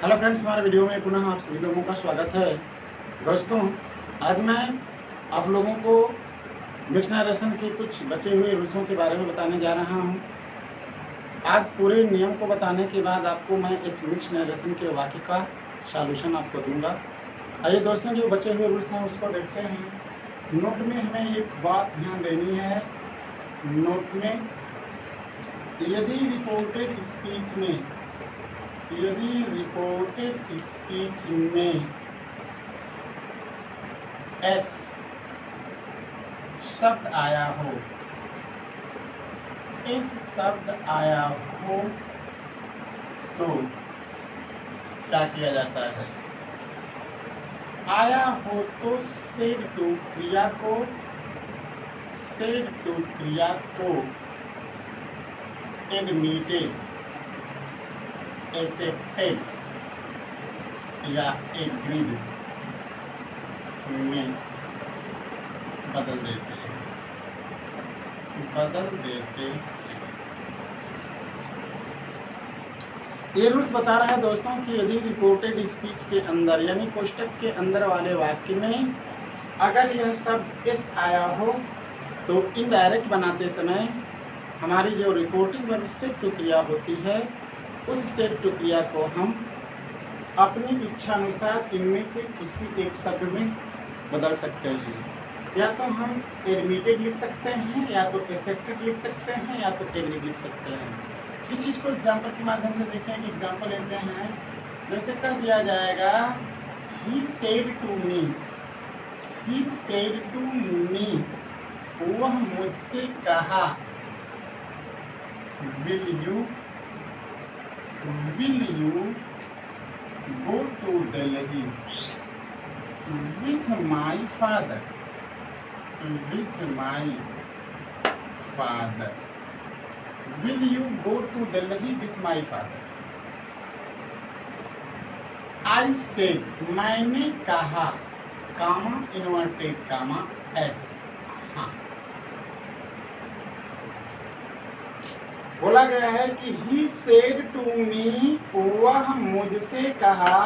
Hello friends, हमारे video में पुनः आप सभी लोगों का स्वागत है। दोस्तों, आज मैं आप लोगों को मिक्स नरेशन के कुछ बचे हुए रूल्सों के बारे में बताने जा रहा हूं। आज पूरे नियम को बताने के बाद आपको मैं एक मिक्स नरेशन के वाक्य का सॉल्यूशन आपको दूंगा। आइए दोस्तों, जो बचे हुए रूल्स हैं उसको देखते हैं। नोट में हमें एक बात ध्यान देनी है। नोट में यदि रिपोर्टेड स्पीच में एस शब्द आया हो, इस शब्द आया हो तो क्या किया जाता है? आया हो तो सेड टू क्रिया को एडमिटेड, एक्सेप्टेड या एग्रीड में बदल देते हैं। ये रूल्स बता रहा है दोस्तों कि यदि रिपोर्टेड स्पीच के अंदर यानी कोष्टक के अंदर वाले वाक्य में अगर यह शब्द एस आया हो तो इनडायरेक्ट बनाते समय हमारी जो रिपोर्टिंग वर्ब सेड टू क्रिया होती है, उस सेड टू क्रिया को हम अपनी इच्छानुसार इनमें से किसी एक शब्द में बदल सकते हैं। या तो हम एडमिटेड लिख सकते हैं, या तो एक्सेप्टेड लिख सकते हैं, या तो एग्रीड लिख सकते हैं। इस चीज़ को एग्जाम्पल के माध्यम से देखें कि एग्जाम्पल लेते हैं। जैसे कह दिया जाएगा ही सेड टू मी, वह मुझसे कहा, will you go to Delhi with my father? Will you go to Delhi with my father? I said, मैंने कहा, कामा इन्वर्टेड कामा एस। हाँ, बोला गया है कि ही सेड टू मी, वह मुझसे कहा,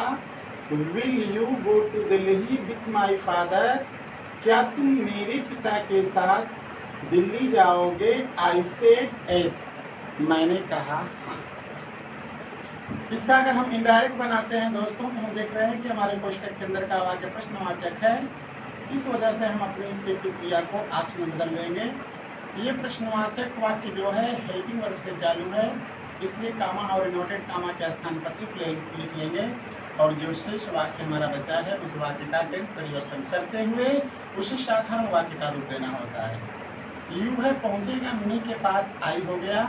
will you go to Delhi with my father? क्या तुम मेरे पिता के साथ दिल्ली जाओगे? आई सेड एस, मैंने कहा हाँ। इसका अगर हम इनडायरेक्ट बनाते हैं दोस्तों तो हम देख रहे हैं कि हमारे कोष्टक के अंदर का वाक्य प्रश्नवाचक है। इस वजह से हम अपनी सेड टू क्रिया को आंख में बदल देंगे। ये प्रश्नवाचक वाक्य जो है हेल्पिंग वर्ब से चालू है, इसलिए कामा और इनवर्टेड कामा के स्थान पर लिख लेंगे और जो शेष वाक्य हमारा बचा है उस वाक्य का टेंस परिवर्तन करते हुए उसी साधारण वाक्य का रूप देना होता है। यू है पहुंचेगा, मी के पास आई हो गया।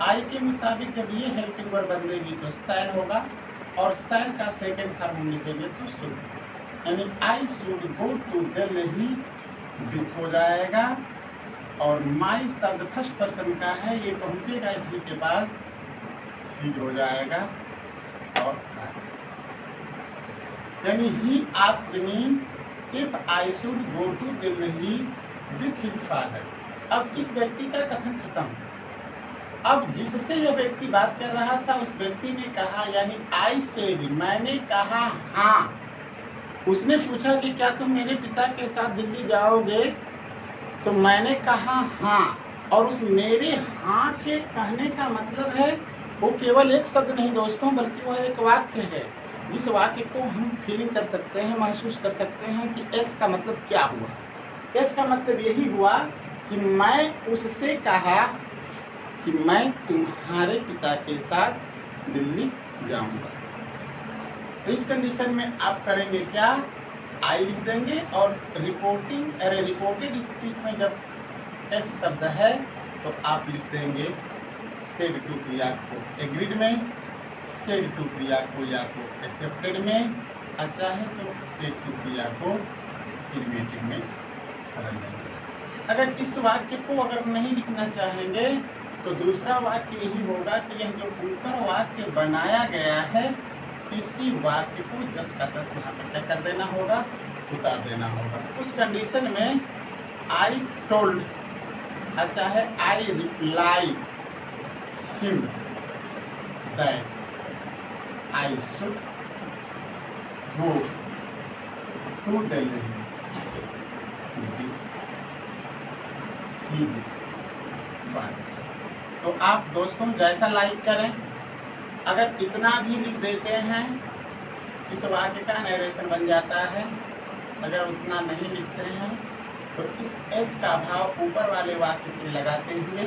आई के मुताबिक जब ये हेल्पिंग वर्ब बदलेगी तो सैड होगा और सैड का सेकेंड फॉर्म हम लिखेंगे तो शुड, यानी I should go to Delhi with हो जाएगा। और माई शब्द फर्स्ट पर्सन का है, ये पहुंचेगा ही के पास, ही हो जाएगा और यानी he asked me if I should go to Delhi with his father. अब इस व्यक्ति का कथन खत्म। अब जिससे यह व्यक्ति बात कर रहा था उस व्यक्ति ने कहा, यानी आई सेड, मैंने कहा हाँ। उसने पूछा कि क्या तुम मेरे पिता के साथ दिल्ली जाओगे? तो मैंने कहा हाँ। और उस मेरे हाँ के कहने का मतलब है वो केवल एक शब्द नहीं दोस्तों, बल्कि वह एक वाक्य है जिस वाक्य को हम फीलिंग कर सकते हैं, महसूस कर सकते हैं कि एस का मतलब क्या हुआ। एस का मतलब यही हुआ कि मैं उससे कहा कि मैं तुम्हारे पिता के साथ दिल्ली जाऊंगा। इस कंडीशन में आप करेंगे क्या? आई लिख देंगे और रिपोर्टेड स्पीच में जब एस शब्द है तो आप लिख देंगे सेड टू क्रिया को एग्रीड में, सेड टू क्रिया को या तो एक्सेप्टेड में, अच्छा है तो सेड टू क्रिया को एडमिटेड में बदल देंगे। अगर इस वाक्य को अगर नहीं लिखना चाहेंगे तो दूसरा वाक्य यही होगा कि यह जो ऊपर वाक्य बनाया गया है इसी वाक्य को जस का तस यहाँ पर क्या कर देना होगा, उतार देना होगा। उस कंडीशन में आई टोल्ड, अच्छा है I reply him that I should go to Delhi with his father। तो आप दोस्तों जैसा लाइक करें, अगर इतना भी लिख देते हैं इस वाक्य का नरेशन बन जाता है। अगर उतना नहीं लिखते हैं तो इस एस का भाव ऊपर वाले वाक्य से लगाते हुए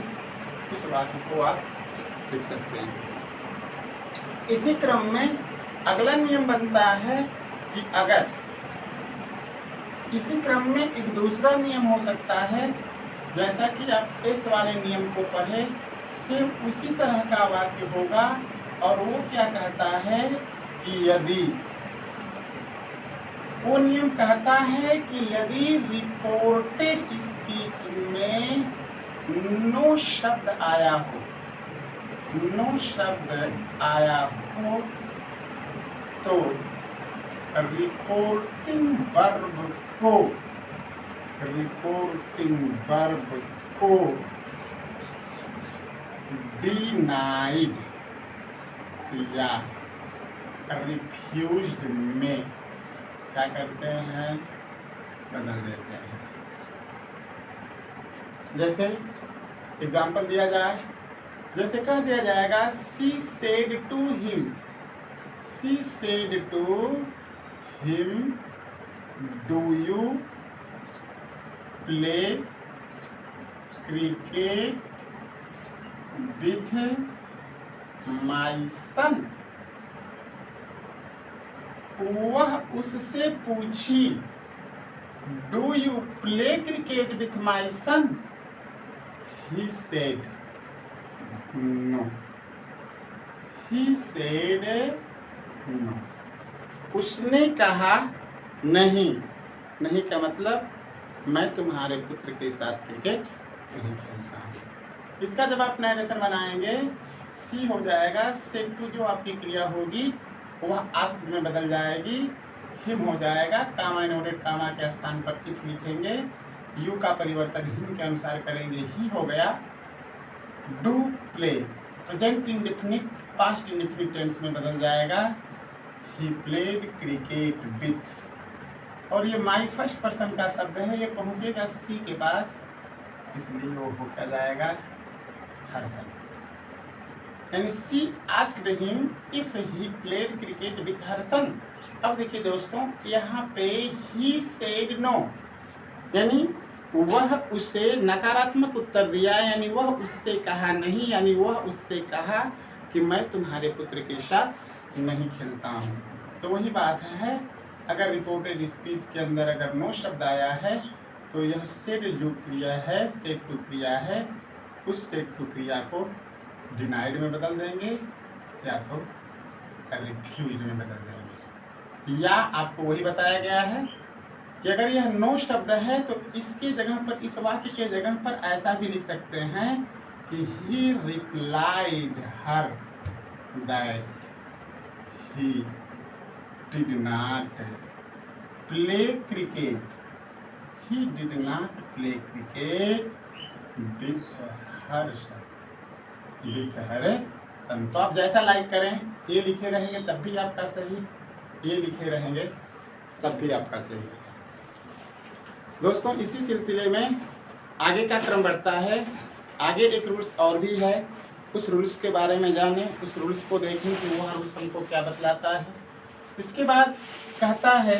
इस वाक्य को आप लिख सकते हैं। इसी क्रम में अगला नियम बनता है कि अगर इसी क्रम में एक दूसरा नियम हो सकता है, जैसा कि आप एस वाले नियम को पढ़े, सेम उसी तरह का वाक्य होगा और वो क्या कहता है कि यदि वो नियम कहता है कि यदि रिपोर्टेड स्पीच में नो शब्द आया हो, नो शब्द आया हो तो रिपोर्टिंग वर्ब को डिनाइड या रिफ्यूज्ड में क्या करते हैं, बदल देते हैं। जैसे एग्जाम्पल दिया जाए, जैसे कह दिया जाएगा she said to him do you play cricket with my son. वह उससे पूछी do you play cricket with my son. He said no, he said no. उसने कहा नहीं। नहीं का मतलब मैं तुम्हारे पुत्र के साथ क्रिकेट नहीं खेलता हूँ। इसका जब आप नरेशन बनाएंगे सी हो जाएगा, सेड टू जो आपकी क्रिया होगी वह आस्क्ड में बदल जाएगी, हिम हो जाएगा, कामा इनवर्टेड कामा के स्थान पर इफ लिखेंगे, यू का परिवर्तन हिम के अनुसार करेंगे, ही हो गया। Do play present indefinite past indefinite tense में बदल जाएगा, ही प्लेड क्रिकेट विथ। और ये माई फर्स्ट पर्सन का शब्द है, ये पहुंचेगा सी के पास, इसलिए वो हो क्या जाएगा, हर्षन। यानी she asked him if he played cricket with her son. अब देखिए दोस्तों, यहाँ पे ही सेड नो, यानी वह उससे नकारात्मक उत्तर दिया, यानी वह उससे कहा नहीं, यानी वह उससे कहा कि मैं तुम्हारे पुत्र के साथ नहीं खेलता हूँ। तो वही बात है, अगर रिपोर्टेड स्पीच के अंदर अगर नो शब्द आया है तो यह सेड जो क्रिया है, सेड टू क्रिया है, उस सेड टू क्रिया को डिनाइड में बदल देंगे या तो रिफ्यूज में बदल देंगे। या आपको वही बताया गया है कि अगर यह नो शब्द है तो इसके जगह पर, इस वाक्य के जगह पर ऐसा भी लिख सकते हैं कि he replied her that he did not play cricket, he did not play cricket with her son. तो आप जैसा लाइक करें, ये लिखे रहेंगे तब भी आपका सही, ये लिखे रहेंगे तब भी आपका सही। दोस्तों इसी सिलसिले में आगे का क्रम बढ़ता है। आगे एक रूल्स और भी है, उस रूल्स के बारे में जानें, उस रूल्स को देखें कि वह रूल्स हमको क्या बतलाता है। इसके बाद कहता है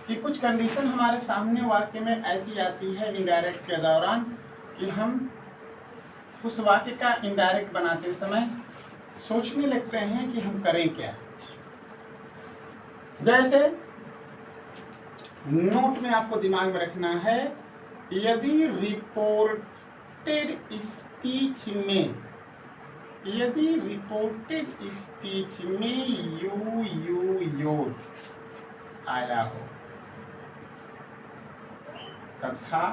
कि कुछ कंडीशन हमारे सामने वाक्य में ऐसी आती है इनडायरेक्ट के दौरान कि हम उस वाक्य का इनडायरेक्ट बनाते समय सोचने लगते हैं कि हम करें क्या। जैसे नोट में आपको दिमाग में रखना है, यदि रिपोर्टेड स्पीच में, यदि रिपोर्टेड स्पीच में योर आया हो तथा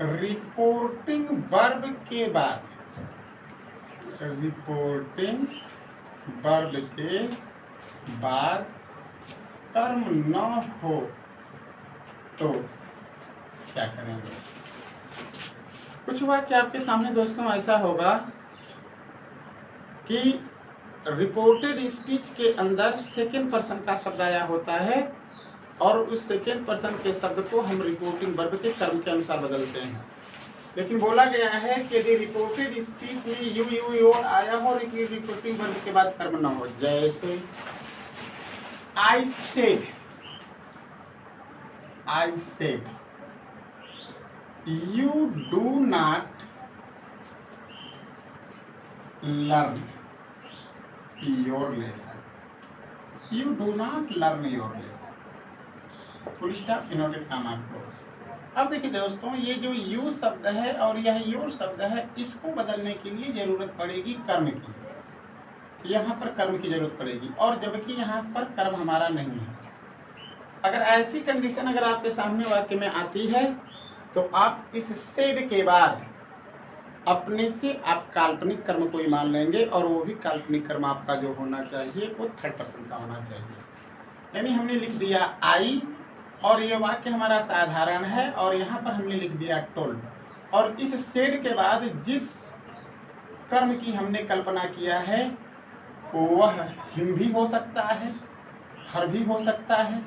रिपोर्टिंग वर्ब के बाद, रिपोर्टिंग वर्ब के बाद कर्म न हो तो क्या करेंगे। कुछ वाक्य आपके सामने दोस्तों ऐसा होगा कि रिपोर्टेड स्पीच के अंदर सेकेंड पर्सन का शब्द आया होता है और उस सेकेंड पर्सन के शब्द को हम रिपोर्टिंग वर्ब के कर्म के अनुसार बदलते हैं। लेकिन बोला गया है कि यदि रिपोर्टेड स्पीच में यू योर आया हो और रिपोर्टिंग वर्ब के बाद कर्म न हो, जैसे I said you do not learn your lesson, you do not learn your lesson, full stop inverted comma close. अब देखिए दोस्तों, ये जो यू शब्द है और यह योर शब्द है, इसको बदलने के लिए जरूरत पड़ेगी कर्म की। यहाँ पर कर्म की जरूरत पड़ेगी और जबकि यहाँ पर कर्म हमारा नहीं है। अगर ऐसी कंडीशन अगर आपके सामने वाक्य में आती है तो आप इस सेड के बाद अपने से आप काल्पनिक कर्म को ही मान लेंगे और वो भी काल्पनिक कर्म आपका जो होना चाहिए वो थर्ड पर्सन का होना चाहिए। यानी हमने लिख दिया आई और ये वाक्य हमारा साधारण है और यहाँ पर हमने लिख दिया टोल्ड, और इस सेड के बाद जिस कर्म की हमने कल्पना किया है वह हिम भी हो सकता है, हर भी हो सकता है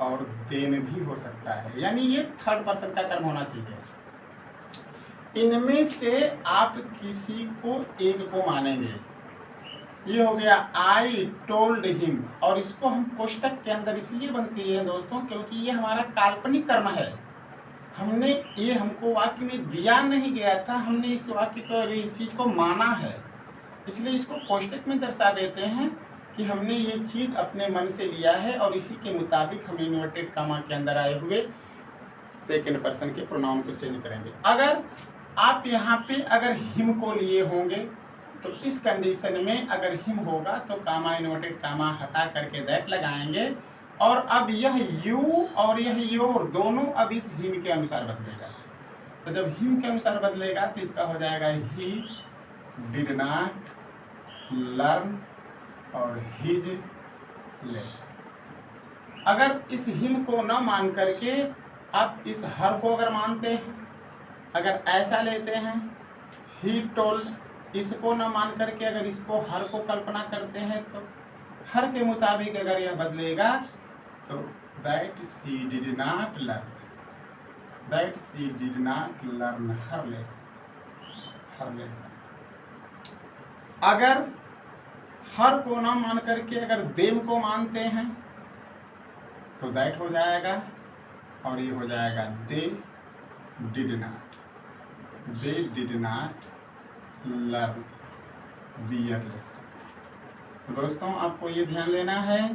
और देन भी हो सकता है, यानी ये थर्ड पर्सन का कर्म होना चाहिए। इनमें से आप किसी को एक को मानेंगे। ये हो गया आई टोल्ड हिम, और इसको हम कोष्टक के अंदर इसलिए बंद किए हैं दोस्तों क्योंकि ये हमारा काल्पनिक कर्म है। हमने ये हमको वाक्य में दिया नहीं गया था, हमने इस वाक्य को इस चीज़ को माना है, इसलिए इसको कोष्टक में दर्शा देते हैं कि हमने ये चीज़ अपने मन से लिया है और इसी के मुताबिक हम इन्वर्टेड कामा के अंदर आए हुए सेकेंड पर्सन के प्रोनाउन को चेंज करेंगे। अगर आप यहाँ पे अगर हिम को लिए होंगे तो इस कंडीशन में अगर हिम होगा तो कामा इन्वर्टेड कामा हटा करके दैट लगाएंगे और अब यह यू और यह योर दोनों अब इस हिम के अनुसार बदलेगा। तो जब हिम के अनुसार बदलेगा तो इसका हो जाएगा ही डिड नॉट लर्न और हिज लेसन। अगर इस हिम को न मान करके आप इस हर को अगर मानते हैं, अगर ऐसा लेते हैं ही टोल्ड, इसको न मान करके अगर इसको हर को कल्पना करते हैं तो हर के मुताबिक अगर यह बदलेगा तो that she did not learn, that she did not learn her lesson. अगर हर को ना मान करके अगर देम को मानते हैं तो दैट हो जाएगा और ये हो जाएगा they did not learn their lesson. दोस्तों आपको ये ध्यान देना है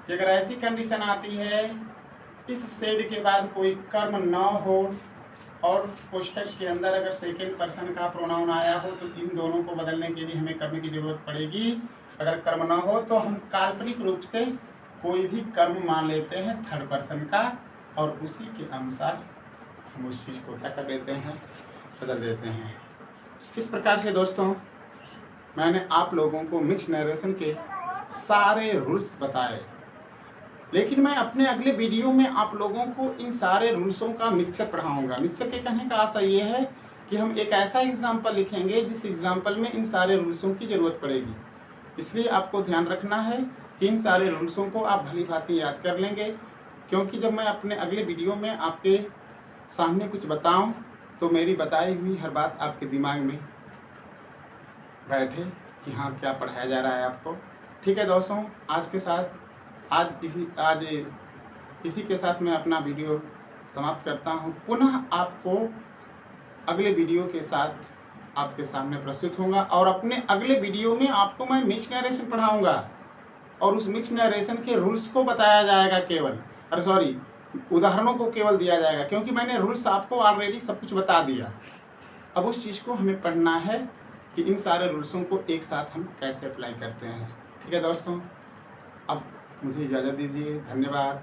कि अगर ऐसी कंडीशन आती है इस सेड के बाद कोई कर्म न हो और कोष्टक के अंदर अगर सेकेंड पर्सन का प्रोनाउन आया हो तो इन दोनों को बदलने के लिए हमें कर्म की जरूरत पड़ेगी। अगर कर्म न हो तो हम काल्पनिक रूप से कोई भी कर्म मान लेते हैं थर्ड पर्सन का और उसी के अनुसार हम उस चीज़ को क्या कर देते हैं, बदल देते हैं। इस प्रकार से दोस्तों मैंने आप लोगों को मिक्स नरेशन के सारे रूल्स बताए, लेकिन मैं अपने अगले वीडियो में आप लोगों को इन सारे रूल्सों का मिक्सर पढ़ाऊंगा। मिक्सर के कहने का आशा ये है कि हम एक ऐसा एग्जाम्पल लिखेंगे जिस एग्जाम्पल में इन सारे रूल्सों की ज़रूरत पड़ेगी। इसलिए आपको ध्यान रखना है कि इन सारे रूल्सों को आप भली भांति याद कर लेंगे, क्योंकि जब मैं अपने अगले वीडियो में आपके सामने कुछ बताऊं तो मेरी बताई हुई हर बात आपके दिमाग में बैठे कि हाँ क्या पढ़ाया जा रहा है आपको। ठीक है दोस्तों, आज इसी के साथ मैं अपना वीडियो समाप्त करता हूँ। पुनः आपको अगले वीडियो के साथ आपके सामने प्रस्तुत होऊंगा और अपने अगले वीडियो में आपको मैं मिक्स नरेशन पढ़ाऊंगा और उस मिक्स नरेशन के रूल्स को बताया जाएगा केवल, उदाहरणों को केवल दिया जाएगा, क्योंकि मैंने रूल्स आपको ऑलरेडी सब कुछ बता दिया। अब उस चीज़ को हमें पढ़ना है कि इन सारे रूल्सों को एक साथ हम कैसे अप्लाई करते हैं। ठीक है दोस्तों, अब मुझे इजाज़त दीजिए। धन्यवाद।